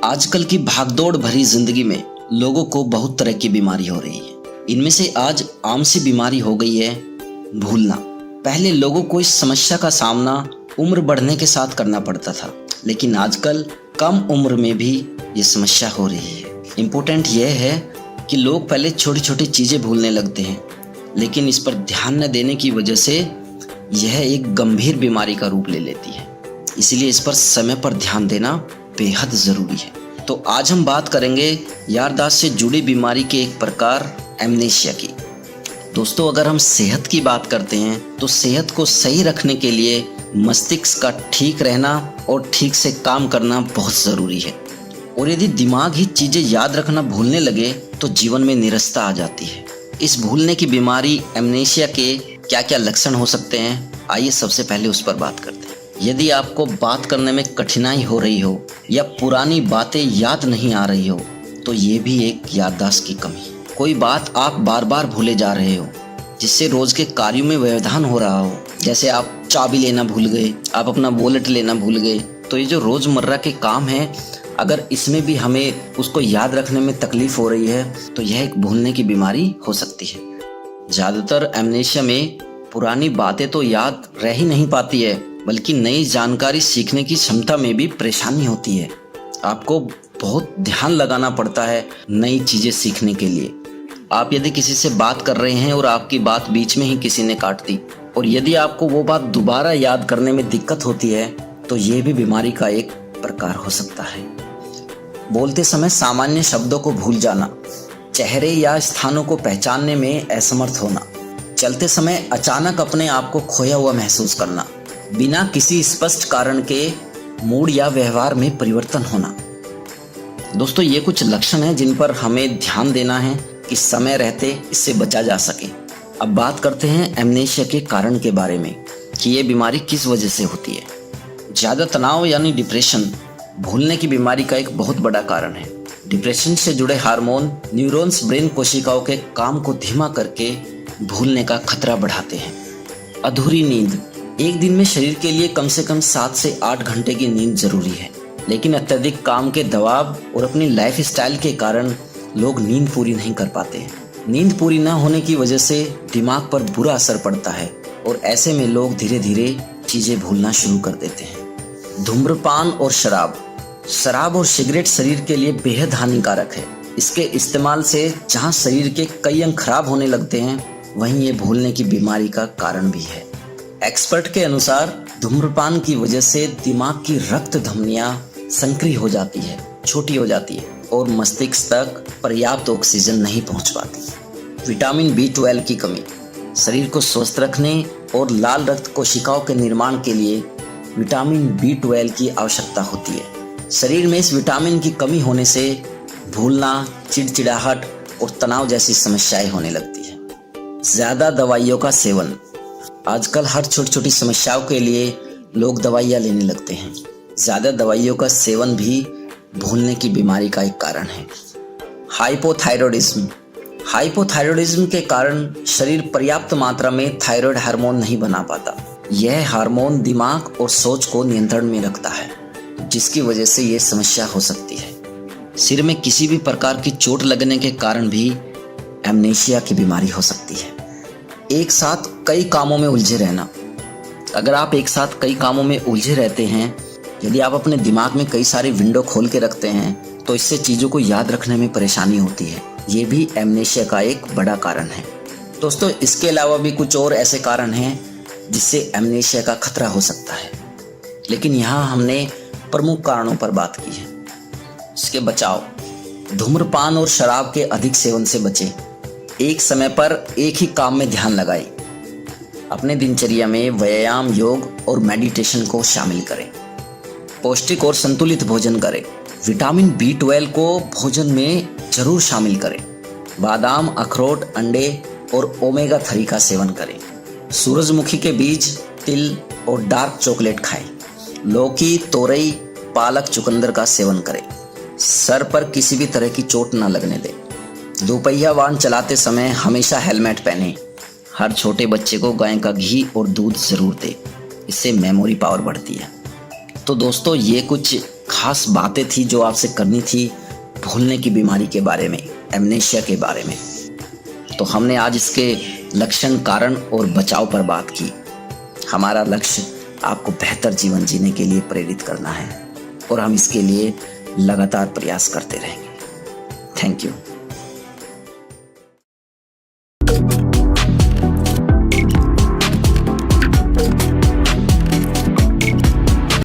आजकल की भागदौड़ भरी जिंदगी में लोगों को बहुत तरह की बीमारी हो रही है। इनमें से आज आम सी बीमारी हो गई है भूलना। पहले लोगों को इस समस्या का सामना उम्र बढ़ने के साथ करना पड़ता था, लेकिन आजकल कम उम्र में भी ये समस्या हो रही है। इम्पोर्टेंट यह है कि लोग पहले छोटी छोटी चीज़ें भूलने लगते हैं, लेकिन इस पर ध्यान न देने की वजह से यह एक गंभीर बीमारी का रूप ले लेती है। इसीलिए इस पर समय पर ध्यान देना बेहद ज़रूरी है। तो आज हम बात करेंगे याददाश्त से जुड़ी बीमारी के एक प्रकार एमनेशिया की। दोस्तों, अगर हम सेहत की बात करते हैं तो सेहत को सही रखने के लिए मस्तिष्क का ठीक रहना और ठीक से काम करना बहुत ज़रूरी है। और यदि दिमाग ही चीज़ें याद रखना भूलने लगे तो जीवन में निरस्ता आ जाती है। इस भूलने की बीमारी एमनेशिया के क्या क्या लक्षण हो सकते हैं, आइए सबसे पहले उस पर बात करते हैं। यदि आपको बात करने में कठिनाई हो रही हो या पुरानी बातें याद नहीं आ रही हो तो ये भी एक याददाश्त की कमी है। कोई बात आप बार बार भूले जा रहे हो, जिससे रोज के कार्यों में व्यवधान हो रहा हो, जैसे आप चाबी लेना भूल गए, आप अपना वॉलेट लेना भूल गए, तो ये जो रोजमर्रा के काम हैं, अगर इसमें भी हमें उसको याद रखने में तकलीफ हो रही है तो यह एक भूलने की बीमारी हो सकती है। ज़्यादातर एमनेशिया में पुरानी बातें तो याद रह ही नहीं पाती है, बल्कि नई जानकारी सीखने की क्षमता में भी परेशानी होती है। आपको बहुत ध्यान लगाना पड़ता है नई चीज़ें सीखने के लिए। आप यदि किसी से बात कर रहे हैं और आपकी बात बीच में ही किसी ने काट दी, और यदि आपको वो बात दोबारा याद करने में दिक्कत होती है तो ये भी बीमारी का एक प्रकार हो सकता है। बोलते समय सामान्य शब्दों को भूल जाना, चेहरे या स्थानों को पहचानने में असमर्थ होना, चलते समय अचानक अपने आप को खोया हुआ महसूस करना, बिना किसी स्पष्ट कारण के मूड या व्यवहार में परिवर्तन होना। दोस्तों, ये कुछ लक्षण हैं जिन पर हमें ध्यान देना है कि समय रहते इससे बचा जा सके। अब बात करते हैं एमनेशिया के कारण के बारे में कि ये बीमारी किस वजह से होती है। ज़्यादा तनाव यानी डिप्रेशन भूलने की बीमारी का एक बहुत बड़ा कारण है। डिप्रेशन से जुड़े हार्मोन न्यूरॉन्स ब्रेन कोशिकाओं के काम को धीमा करके भूलने का खतरा बढ़ाते हैं। अधूरी नींद, एक दिन में शरीर के लिए कम से कम 7 से 8 घंटे की नींद जरूरी है, लेकिन अत्यधिक काम के दबाव और अपनी लाइफ स्टाइल के कारण लोग नींद पूरी नहीं कर पाते हैं। नींद पूरी न होने की वजह से दिमाग पर बुरा असर पड़ता है और ऐसे में लोग धीरे धीरे चीज़ें भूलना शुरू कर देते हैं। धूम्रपान और शराब और सिगरेट शरीर के लिए बेहद हानिकारक है। इसके इस्तेमाल से जहाँ शरीर के कई अंग खराब होने लगते हैं, वहीं ये भूलने की बीमारी का कारण भी है। एक्सपर्ट के अनुसार धूम्रपान की वजह से दिमाग की रक्त धमनियां संकरी हो जाती है, छोटी हो जाती है और मस्तिष्क तक पर्याप्त ऑक्सीजन नहीं पहुंच पाती। विटामिन B12 की कमी, शरीर को स्वस्थ रखने और लाल रक्त कोशिकाओं के निर्माण के लिए विटामिन B12 की आवश्यकता होती है। शरीर में इस विटामिन की कमी होने से भूलना, चिड़चिड़ाहट और तनाव जैसी समस्याएं होने लगती है। ज़्यादा दवाइयों का सेवन, आजकल हर छोटी छोटी समस्याओं के लिए लोग दवाइयाँ लेने लगते हैं। ज़्यादा दवाइयों का सेवन भी भूलने की बीमारी का एक कारण है। हाइपोथायरॉयडिज्म के कारण शरीर पर्याप्त मात्रा में थायराइड हार्मोन नहीं बना पाता। यह हार्मोन दिमाग और सोच को नियंत्रण में रखता है, जिसकी वजह से ये समस्या हो सकती है। सिर में किसी भी प्रकार की चोट लगने के कारण भी एमनेशिया की बीमारी हो सकती है। एक साथ कई कामों में उलझे रहना, अगर आप एक साथ कई कामों में उलझे रहते हैं, यदि आप अपने दिमाग में कई सारी विंडो खोल के रखते हैं तो इससे चीज़ों को याद रखने में परेशानी होती है। ये भी एमनेशिया का एक बड़ा कारण है। दोस्तों, इसके अलावा भी कुछ और ऐसे कारण हैं जिससे एमनेशिया का खतरा हो सकता है, लेकिन यहाँ हमने प्रमुख कारणों पर बात की है। इसके बचाव, धूम्रपान और शराब के अधिक सेवन से बचें। एक समय पर एक ही काम में ध्यान लगाएं। अपने दिनचर्या में व्यायाम, योग और मेडिटेशन को शामिल करें। पौष्टिक और संतुलित भोजन करें। विटामिन B12 को भोजन में जरूर शामिल करें। बादाम, अखरोट, अंडे और ओमेगा 3 का सेवन करें। सूरजमुखी के बीज, तिल और डार्क चॉकलेट खाएं। लौकी, तोरई, पालक, चुकंदर का सेवन करें। सर पर किसी भी तरह की चोट न लगने दें। दोपहिया वाहन चलाते समय हमेशा हेलमेट पहनें। हर छोटे बच्चे को गाय का घी और दूध जरूर दें, इससे मेमोरी पावर बढ़ती है। तो दोस्तों, ये कुछ खास बातें थी जो आपसे करनी थी भूलने की बीमारी के बारे में, एमनेशिया के बारे में। तो हमने आज इसके लक्षण, कारण और बचाव पर बात की। हमारा लक्ष्य आपको बेहतर जीवन जीने के लिए प्रेरित करना है और हम इसके लिए लगातार प्रयास करते रहेंगे। Thank you.